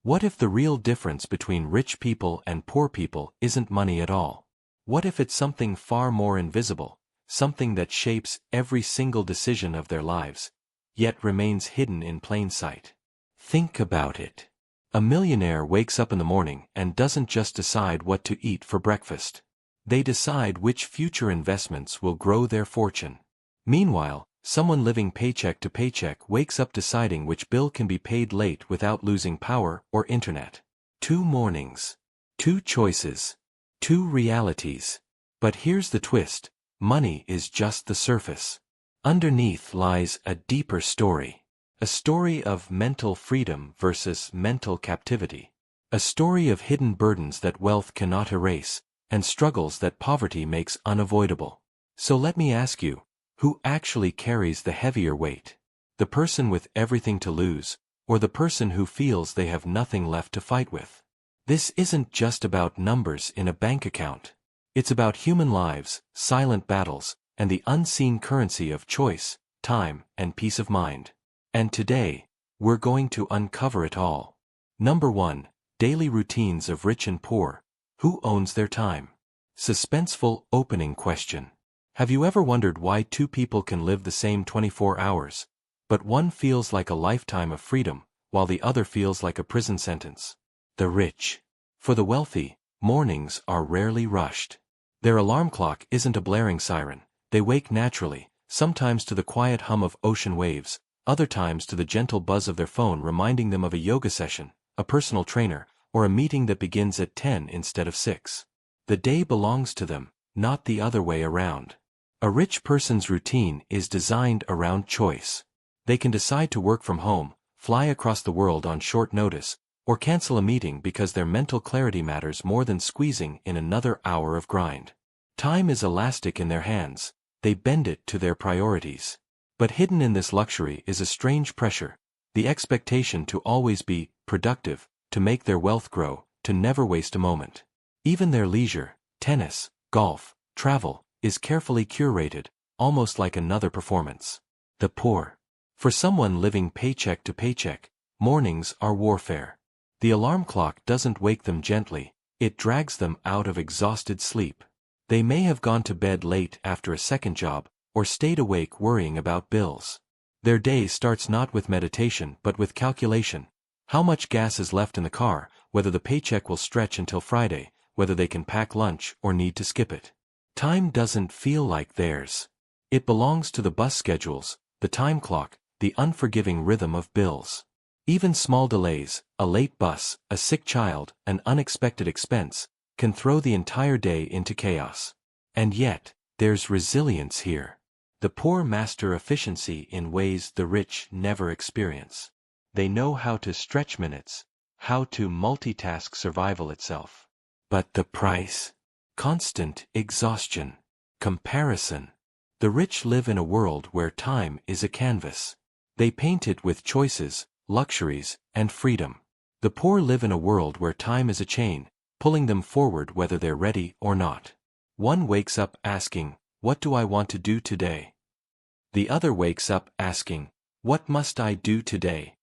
What if the real difference between rich people and poor people isn't money at all? What if it's something far more invisible, something that shapes every single decision of their lives, yet remains hidden in plain sight? Think about it. A millionaire wakes up in the morning and doesn't just decide what to eat for breakfast. They decide which future investments will grow their fortune. Meanwhile, someone living paycheck to paycheck wakes up deciding which bill can be paid late without losing power or internet. Two mornings. Two choices. Two realities. But here's the twist: money is just the surface. Underneath lies a deeper story. A story of mental freedom versus mental captivity. A story of hidden burdens that wealth cannot erase, and struggles that poverty makes unavoidable. So let me ask you, who actually carries the heavier weight? The person with everything to lose, or the person who feels they have nothing left to fight with? This isn't just about numbers in a bank account. It's about human lives, silent battles, and the unseen currency of choice, time, and peace of mind. And today, we're going to uncover it all. Number 1. Daily routines of rich and poor. Who owns their time? Suspenseful opening question. Have you ever wondered why two people can live the same 24 hours, but one feels like a lifetime of freedom, while the other feels like a prison sentence? The rich. For the wealthy, mornings are rarely rushed. Their alarm clock isn't a blaring siren. They wake naturally, sometimes to the quiet hum of ocean waves, other times to the gentle buzz of their phone reminding them of a yoga session, a personal trainer, or a meeting that begins at 10 instead of 6. The day belongs to them, not the other way around. A rich person's routine is designed around choice. They can decide to work from home, fly across the world on short notice, or cancel a meeting because their mental clarity matters more than squeezing in another hour of grind. Time is elastic in their hands. They bend it to their priorities. But hidden in this luxury is a strange pressure, the expectation to always be productive, to make their wealth grow, to never waste a moment. Even their leisure, tennis, golf, travel, is carefully curated, almost like another performance. The poor. For someone living paycheck to paycheck, mornings are warfare. The alarm clock doesn't wake them gently, it drags them out of exhausted sleep. They may have gone to bed late after a second job, or stayed awake worrying about bills. Their day starts not with meditation but with calculation. How much gas is left in the car, whether the paycheck will stretch until Friday, whether they can pack lunch or need to skip it. Time doesn't feel like theirs. It belongs to the bus schedules, the time clock, the unforgiving rhythm of bills. Even small delays, a late bus, a sick child, an unexpected expense, can throw the entire day into chaos. And yet, there's resilience here. The poor master efficiency in ways the rich never experience. They know how to stretch minutes, how to multitask survival itself. But the price? Constant exhaustion. Comparison. The rich live in a world where time is a canvas. They paint it with choices, luxuries, and freedom. The poor live in a world where time is a chain, pulling them forward whether they're ready or not. One wakes up asking, "What do I want to do today?" The other wakes up asking, "What must I do today?"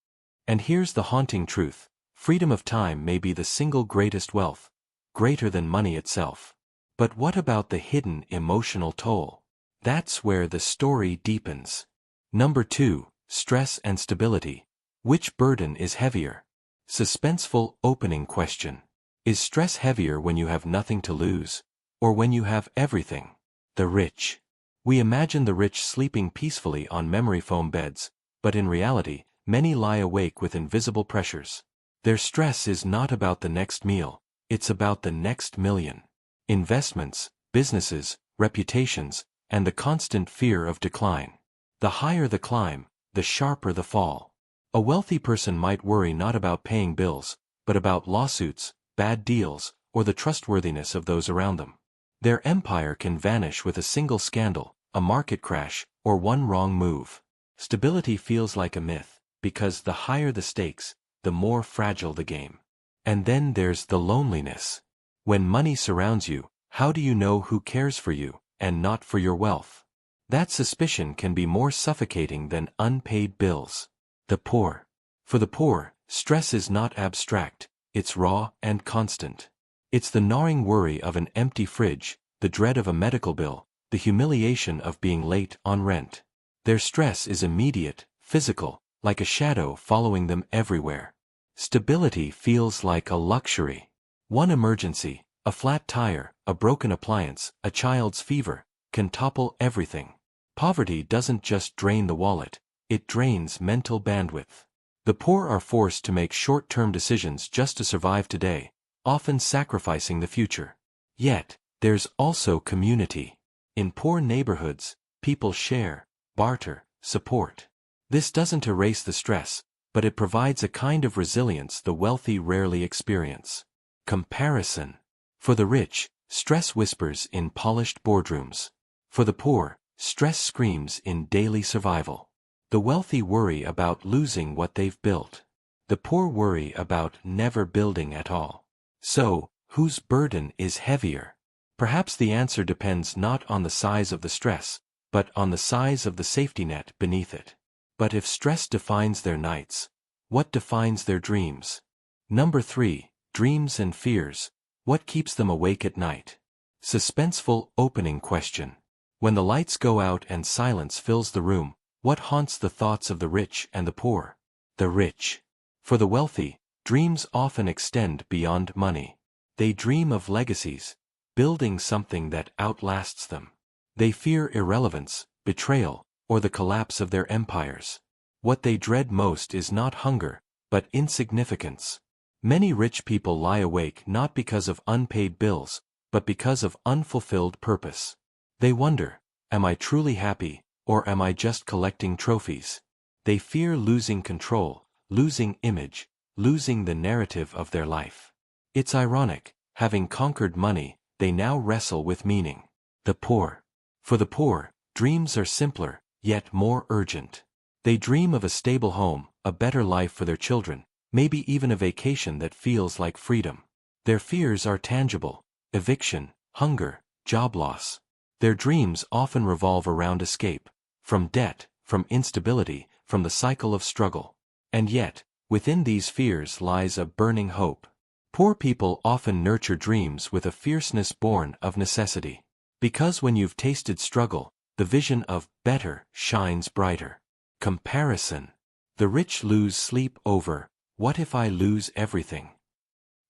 And here's the haunting truth: freedom of time may be the single greatest wealth, greater than money itself. But what about the hidden emotional toll? That's where the story deepens. Number 2, stress and stability. Which burden is heavier? Suspenseful opening question. Is stress heavier when you have nothing to lose, or when you have everything? The rich. We imagine the rich sleeping peacefully on memory foam beds, but in reality, many lie awake with invisible pressures. Their stress is not about the next meal, it's about the next million. Investments, businesses, reputations, and the constant fear of decline. The higher the climb, the sharper the fall. A wealthy person might worry not about paying bills, but about lawsuits, bad deals, or the trustworthiness of those around them. Their empire can vanish with a single scandal, a market crash, or one wrong move. Stability feels like a myth, because the higher the stakes, the more fragile the game. And then there's the loneliness. When money surrounds you, how do you know who cares for you, and not for your wealth? That suspicion can be more suffocating than unpaid bills. The poor. For the poor, Stress is not abstract, it's raw and constant. It's the gnawing worry of an empty fridge, the dread of a medical bill, the humiliation of being late on rent. Their stress is immediate, physical, like a shadow following them everywhere. Stability feels like a luxury. One emergency, a flat tire, a broken appliance, a child's fever, can topple everything. Poverty doesn't just drain the wallet, it drains mental bandwidth. The poor are forced to make short-term decisions just to survive today, often sacrificing the future. Yet, there's also community. In poor neighborhoods, people share, barter, support. This doesn't erase the stress, but it provides a kind of resilience the wealthy rarely experience. Comparison. For the rich, stress whispers in polished boardrooms. For the poor, stress screams in daily survival. The wealthy worry about losing what they've built. The poor worry about never building at all. So, whose burden is heavier? Perhaps the answer depends not on the size of the stress, but on the size of the safety net beneath it. But if stress defines their nights, what defines their dreams? Number 3, dreams and fears. What keeps them awake at night? Suspenseful opening question. When the lights go out and silence fills the room, what haunts the thoughts of the rich and the poor? The rich. For the wealthy, dreams often extend beyond money. They dream of legacies, building something that outlasts them. They fear irrelevance, betrayal, or the collapse of their empires. What they dread most is not hunger, but insignificance. Many rich people lie awake not because of unpaid bills, but because of unfulfilled purpose. They wonder, am I truly happy, or am I just collecting trophies? They fear losing control, losing image, losing the narrative of their life. It's ironic, having conquered money, they now wrestle with meaning. The poor. For the poor, dreams are simpler, yet more urgent. They dream of a stable home, a better life for their children, maybe even a vacation that feels like freedom. Their fears are tangible: eviction, hunger, job loss. Their dreams often revolve around escape, from debt, from instability, from the cycle of struggle. And yet, within these fears lies a burning hope. Poor people often nurture dreams with a fierceness born of necessity. Because when you've tasted struggle, the vision of better shines brighter. Comparison. The rich lose sleep over, what if I lose everything?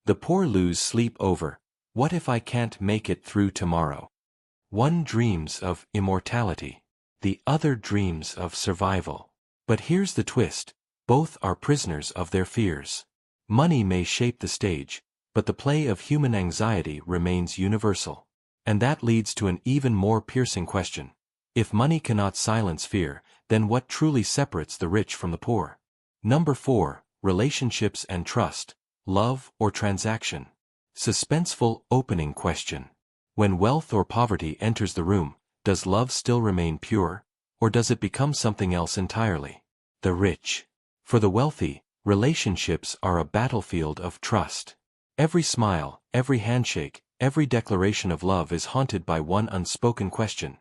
The poor lose sleep over, what if I can't make it through tomorrow? One dreams of immortality. The other dreams of survival. But here's the twist: both are prisoners of their fears. Money may shape the stage, but the play of human anxiety remains universal. And that leads to an even more piercing question. If money cannot silence fear, then what truly separates the rich from the poor? Number 4, relationships and trust, love or transaction. Suspenseful opening question. When wealth or poverty enters the room, does love still remain pure, or does it become something else entirely? The rich. For the wealthy, relationships are a battlefield of trust. Every smile, every handshake, every declaration of love is haunted by one unspoken question: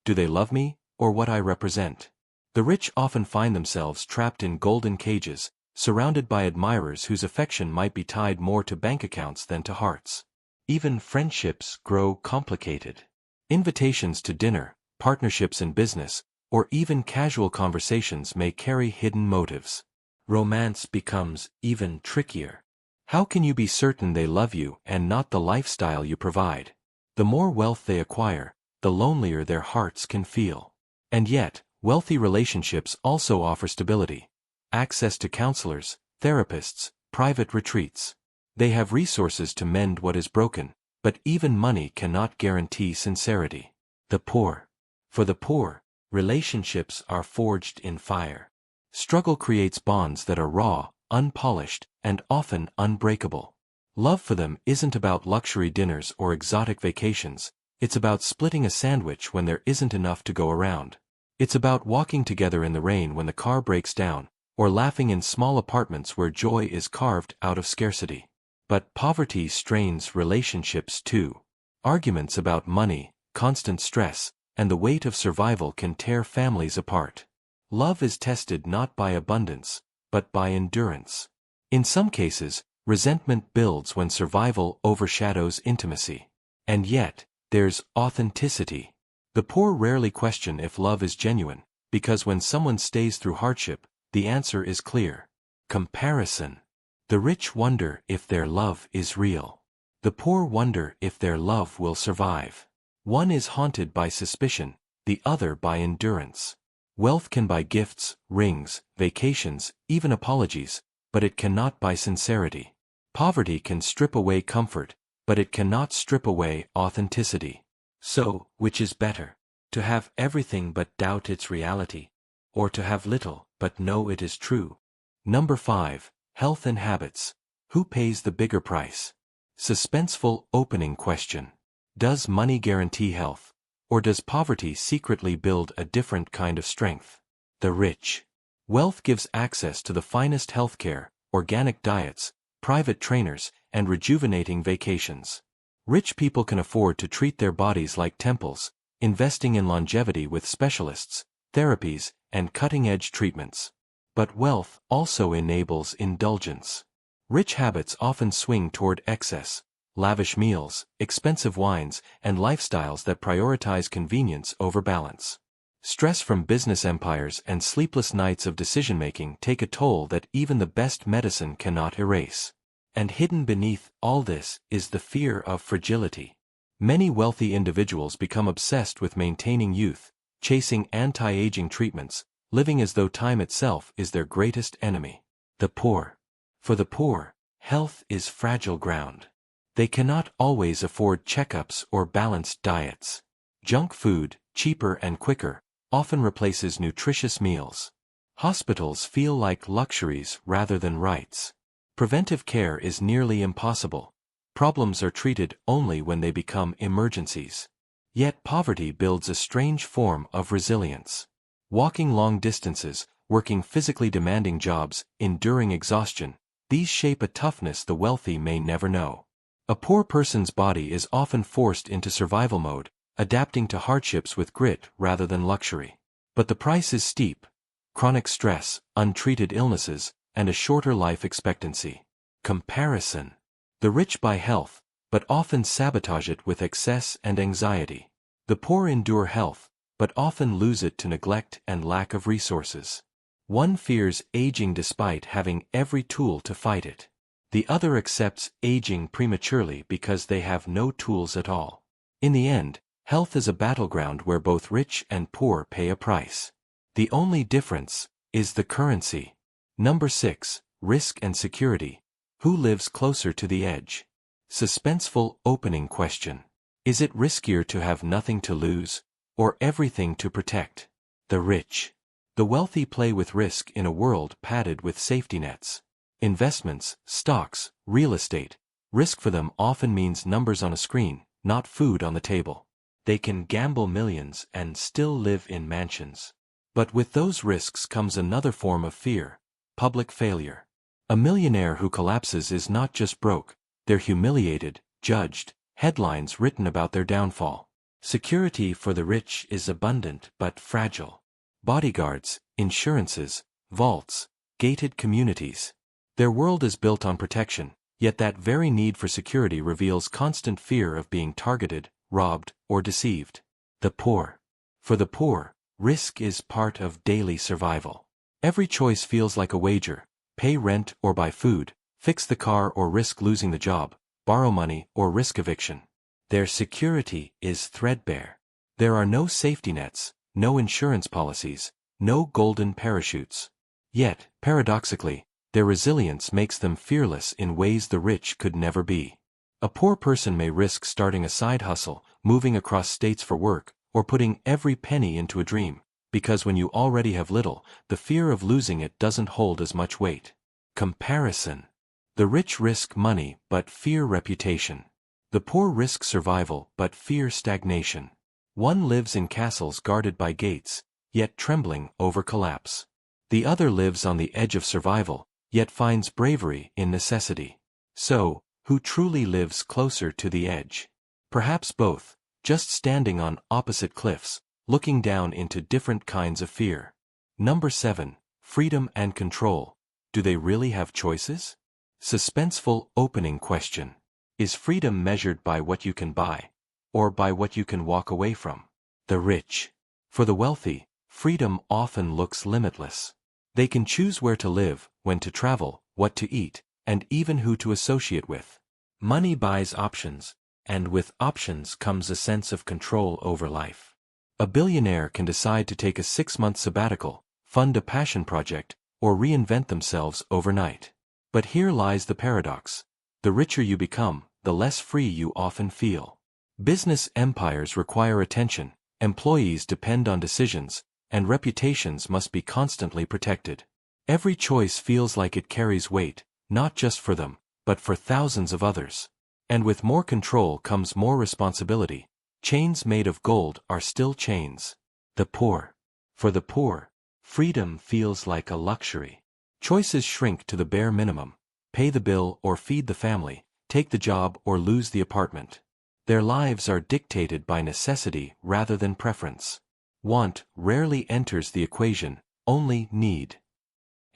do they love me, or what I represent? The rich often find themselves trapped in golden cages, surrounded by admirers whose affection might be tied more to bank accounts than to hearts. Even friendships grow complicated. Invitations to dinner, partnerships in business, or even casual conversations may carry hidden motives. Romance becomes even trickier. How can you be certain they love you and not the lifestyle you provide? The more wealth they acquire, the lonelier their hearts can feel. And yet, wealthy relationships also offer stability. Access to counselors, therapists, private retreats. They have resources to mend what is broken, but even money cannot guarantee sincerity. The poor. For the poor, relationships are forged in fire. Struggle creates bonds that are raw, unpolished, and often unbreakable. Love for them isn't about luxury dinners or exotic vacations, it's about splitting a sandwich when there isn't enough to go around. It's about walking together in the rain when the car breaks down, or laughing in small apartments where joy is carved out of scarcity. But poverty strains relationships too. Arguments about money, constant stress, and the weight of survival can tear families apart. Love is tested not by abundance, but by endurance. In some cases, resentment builds when survival overshadows intimacy. And yet, there's authenticity. The poor rarely question if love is genuine, because when someone stays through hardship, the answer is clear. Comparison. The rich wonder if their love is real. The poor wonder if their love will survive. One is haunted by suspicion, the other by endurance. Wealth can buy gifts, rings, vacations, even apologies, but it cannot buy sincerity. Poverty can strip away comfort, but it cannot strip away authenticity. So, which is better? To have everything but doubt its reality, or to have little but know it is true? Number 5. Health and habits. Who pays the bigger price? Suspenseful opening question. Does money guarantee health, or does poverty secretly build a different kind of strength? The rich. Wealth gives access to the finest healthcare, organic diets, private trainers, and rejuvenating vacations. Rich people can afford to treat their bodies like temples, investing in longevity with specialists, therapies, and cutting-edge treatments. But wealth also enables indulgence. Rich habits often swing toward excess, lavish meals, expensive wines, and lifestyles that prioritize convenience over balance. Stress from business empires and sleepless nights of decision-making take a toll that even the best medicine cannot erase. And hidden beneath all this is the fear of fragility. Many wealthy individuals become obsessed with maintaining youth, chasing anti-aging treatments, living as though time itself is their greatest enemy. The poor. For the poor, health is fragile ground. They cannot always afford checkups or balanced diets. Junk food, cheaper and quicker, often replaces nutritious meals. Hospitals feel like luxuries rather than rights. Preventive care is nearly impossible. Problems are treated only when they become emergencies. Yet poverty builds a strange form of resilience. Walking long distances, working physically demanding jobs, enduring exhaustion, these shape a toughness the wealthy may never know. A poor person's body is often forced into survival mode, adapting to hardships with grit rather than luxury. But the price is steep: chronic stress, untreated illnesses, and a shorter life expectancy. Comparison. The rich buy health, but often sabotage it with excess and anxiety. The poor endure health, but often lose it to neglect and lack of resources. One fears aging despite having every tool to fight it. The other accepts aging prematurely because they have no tools at all. In the end, health is a battleground where both rich and poor pay a price. The only difference is the currency. Number 6. Risk and security. Who lives closer to the edge? Suspenseful opening question. Is it riskier to have nothing to lose, or everything to protect? The rich. The wealthy play with risk in a world padded with safety nets. Investments, stocks, real estate. Risk for them often means numbers on a screen, not food on the table. They can gamble millions and still live in mansions. But with those risks comes another form of fear: public failure. A millionaire who collapses is not just broke, they're humiliated, judged, headlines written about their downfall. Security for the rich is abundant but fragile. Bodyguards, insurances, vaults, gated communities. Their world is built on protection, yet that very need for security reveals constant fear of being targeted, robbed, or deceived. The poor. For the poor, risk is part of daily survival. Every choice feels like a wager: pay rent or buy food, fix the car or risk losing the job, borrow money or risk eviction. Their security is threadbare. There are no safety nets, no insurance policies, no golden parachutes. Yet, paradoxically, their resilience makes them fearless in ways the rich could never be. A poor person may risk starting a side hustle, moving across states for work, or putting every penny into a dream, because when you already have little, the fear of losing it doesn't hold as much weight. Comparison. The rich risk money but fear reputation. The poor risk survival but fear stagnation. One lives in castles guarded by gates, yet trembling over collapse. The other lives on the edge of survival, yet finds bravery in necessity. So, who truly lives closer to the edge? Perhaps both, just standing on opposite cliffs, looking down into different kinds of fear. Number 7. Freedom and control. Do they really have choices? Suspenseful opening question. Is freedom measured by what you can buy, or by what you can walk away from? The rich. For the wealthy, freedom often looks limitless. They can choose where to live, when to travel, what to eat, and even who to associate with. Money buys options, and with options comes a sense of control over life. A billionaire can decide to take a 6-month sabbatical, fund a passion project, or reinvent themselves overnight. But here lies the paradox. The richer you become, the less free you often feel. Business empires require attention, employees depend on decisions, and reputations must be constantly protected. Every choice feels like it carries weight, not just for them, but for thousands of others. And with more control comes more responsibility. Chains made of gold are still chains. The poor. For the poor, freedom feels like a luxury. Choices shrink to the bare minimum. Pay the bill or feed the family, take the job or lose the apartment. Their lives are dictated by necessity rather than preference. Want rarely enters the equation, only need.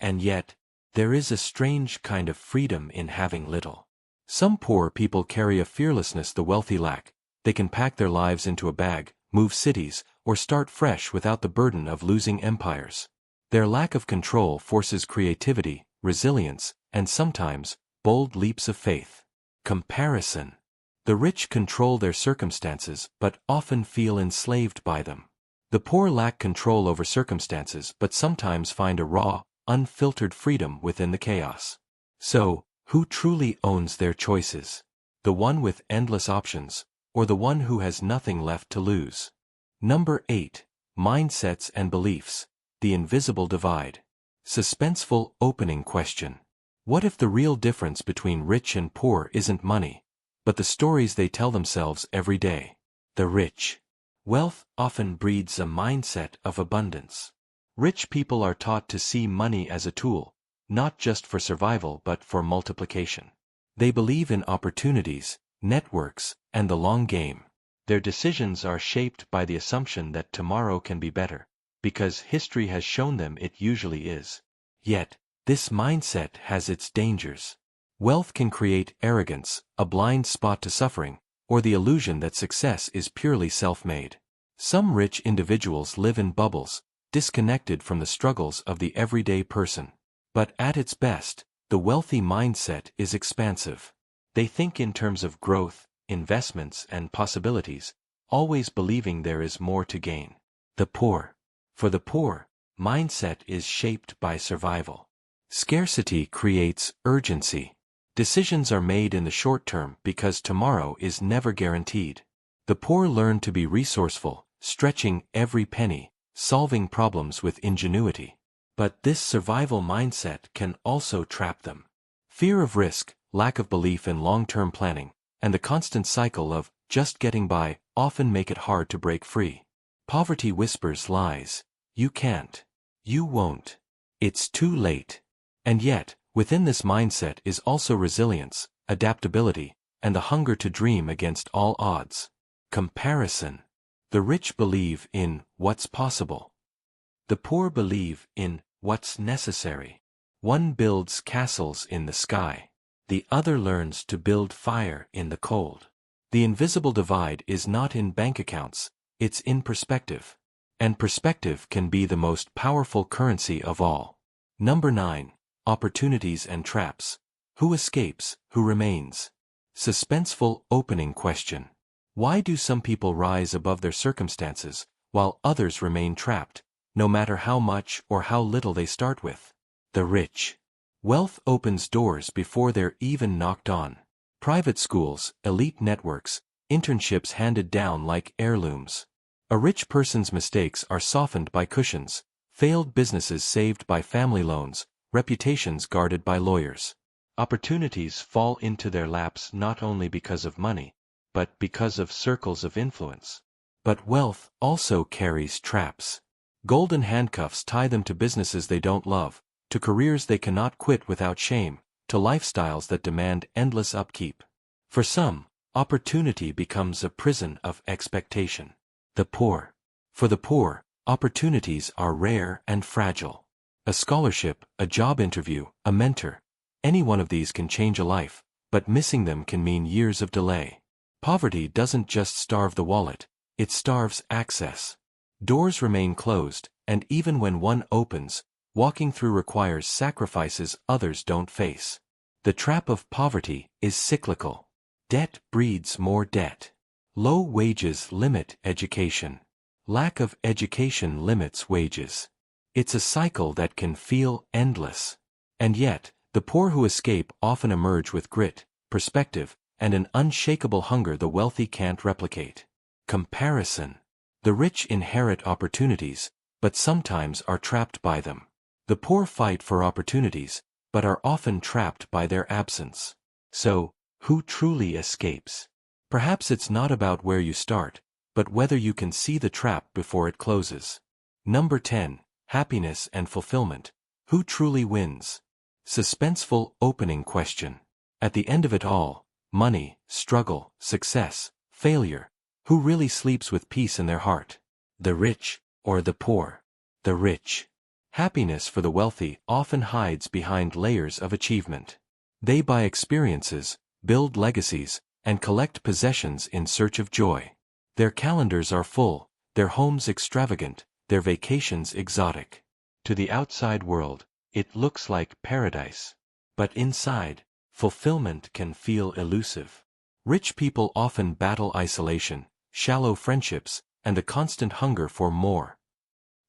And yet, there is a strange kind of freedom in having little. Some poor people carry a fearlessness the wealthy lack. They can pack their lives into a bag, move cities, or start fresh without the burden of losing empires. Their lack of control forces creativity, resilience, and sometimes, bold leaps of faith. Comparison. The rich control their circumstances but often feel enslaved by them. The poor lack control over circumstances but sometimes find a raw, unfiltered freedom within the chaos. So, who truly owns their choices? The one with endless options, or the one who has nothing left to lose? Number 8. Mindsets and beliefs. The invisible divide. Suspenseful opening question. What if the real difference between rich and poor isn't money, but the stories they tell themselves every day? The rich. Wealth often breeds a mindset of abundance. Rich people are taught to see money as a tool, not just for survival but for multiplication. They believe in opportunities, networks, and the long game. Their decisions are shaped by the assumption that tomorrow can be better, because history has shown them it usually is. Yet, this mindset has its dangers. Wealth can create arrogance, a blind spot to suffering, or the illusion that success is purely self-made. Some rich individuals live in bubbles, disconnected from the struggles of the everyday person. But at its best, the wealthy mindset is expansive. They think in terms of growth, investments, and possibilities, always believing there is more to gain. The poor. For the poor, mindset is shaped by survival. Scarcity creates urgency. Decisions are made in the short term because tomorrow is never guaranteed. The poor learn to be resourceful, stretching every penny, solving problems with ingenuity. But this survival mindset can also trap them. Fear of risk, lack of belief in long-term planning, and the constant cycle of just getting by often make it hard to break free. Poverty whispers lies. You can't. You won't. It's too late. And yet, within this mindset is also resilience, adaptability, and the hunger to dream against all odds. Comparison. The rich believe in what's possible. The poor believe in what's necessary. One builds castles in the sky. The other learns to build fire in the cold. The invisible divide is not in bank accounts, it's in perspective. And perspective can be the most powerful currency of all. Number 9. Opportunities and traps. Who escapes, who remains? Suspenseful opening question. Why do some people rise above their circumstances, while others remain trapped, no matter how much or how little they start with? The rich. Wealth opens doors before they're even knocked on. Private schools, elite networks, internships handed down like heirlooms. A rich person's mistakes are softened by cushions, failed businesses saved by family loans, reputations guarded by lawyers. Opportunities fall into their laps not only because of money, but because of circles of influence. But wealth also carries traps. Golden handcuffs tie them to businesses they don't love, to careers they cannot quit without shame, to lifestyles that demand endless upkeep. For some, opportunity becomes a prison of expectation. The poor. For the poor, opportunities are rare and fragile. A scholarship, a job interview, a mentor, Any one of these can change a life, but missing them can mean years of delay. Poverty doesn't just starve the wallet, it starves access. Doors remain closed, and even when one opens, walking through requires sacrifices others don't face. The trap of poverty is cyclical. Debt breeds more debt. Low wages limit education. Lack of education limits wages. It's a cycle that can feel endless. And yet, the poor who escape often emerge with grit, perspective, and an unshakable hunger the wealthy can't replicate. Comparison. The rich inherit opportunities, but sometimes are trapped by them. The poor fight for opportunities, but are often trapped by their absence. So, who truly escapes? Perhaps it's not about where you start, but whether you can see the trap before it closes. Number 10. Happiness and fulfillment. Who truly wins? Suspenseful opening question. At the end of it all, money, struggle, success, failure, who really sleeps with peace in their heart? The rich or the poor? The rich. Happiness for the wealthy often hides behind layers of achievement. They buy experiences, build legacies, and collect possessions in search of joy. Their calendars are full, their homes extravagant, their vacations exotic. To the outside world, it looks like paradise. But inside, fulfillment can feel elusive. Rich people often battle isolation, shallow friendships, and a constant hunger for more.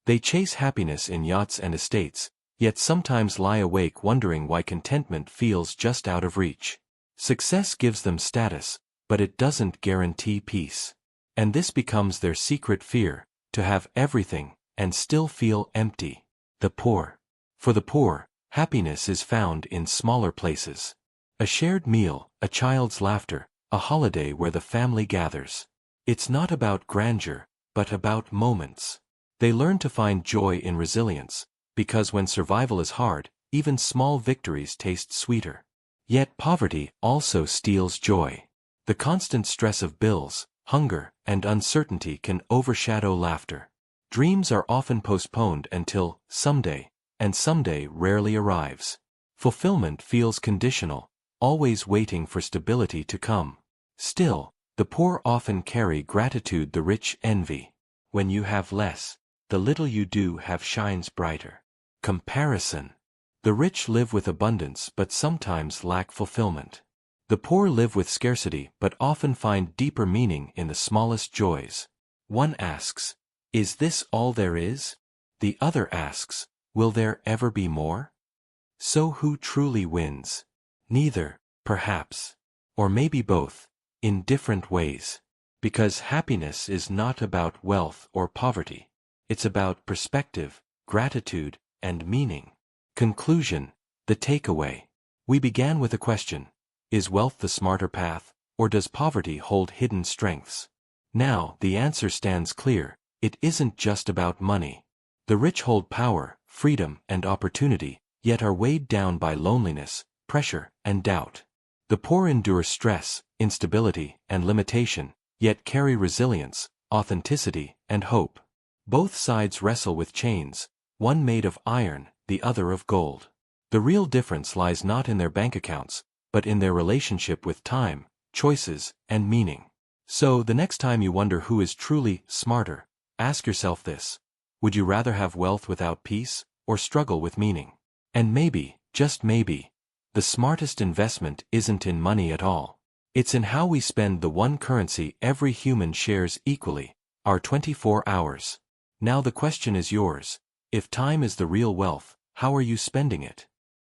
They chase happiness in yachts and estates, yet sometimes lie awake wondering why contentment feels just out of reach. Success gives them status, but it doesn't guarantee peace. And this becomes their secret fear, to have everything, and still feel empty. The poor. For the poor, happiness is found in smaller places. A shared meal, a child's laughter, a holiday where the family gathers. It's not about grandeur, but about moments. They learn to find joy in resilience, because when survival is hard, even small victories taste sweeter. Yet poverty also steals joy. The constant stress of bills, hunger, and uncertainty can overshadow laughter. Dreams are often postponed until someday, and someday rarely arrives. Fulfillment feels conditional, always waiting for stability to come. Still, the poor often carry gratitude the rich envy. When you have less, the little you do have shines brighter. Comparison. The rich live with abundance but sometimes lack fulfillment. The poor live with scarcity but often find deeper meaning in the smallest joys. One asks, "Is this all there is?" The other asks, "Will there ever be more?" So who truly wins? Neither, perhaps. Or maybe both, in different ways. Because happiness is not about wealth or poverty. It's about perspective, gratitude, and meaning. Conclusion. The takeaway. We began with a question. Is wealth the smarter path, or does poverty hold hidden strengths? Now, the answer stands clear. It isn't just about money. The rich hold power, freedom, and opportunity, yet are weighed down by loneliness, pressure, and doubt. The poor endure stress, instability, and limitation, yet carry resilience, authenticity, and hope. Both sides wrestle with chains, one made of iron, the other of gold. The real difference lies not in their bank accounts, but in their relationship with time, choices, and meaning. So, the next time you wonder who is truly smarter, ask yourself this. Would you rather have wealth without peace, or struggle with meaning? And maybe, just maybe, the smartest investment isn't in money at all. It's in how we spend the one currency every human shares equally, our 24 hours. Now the question is yours. If time is the real wealth, how are you spending it?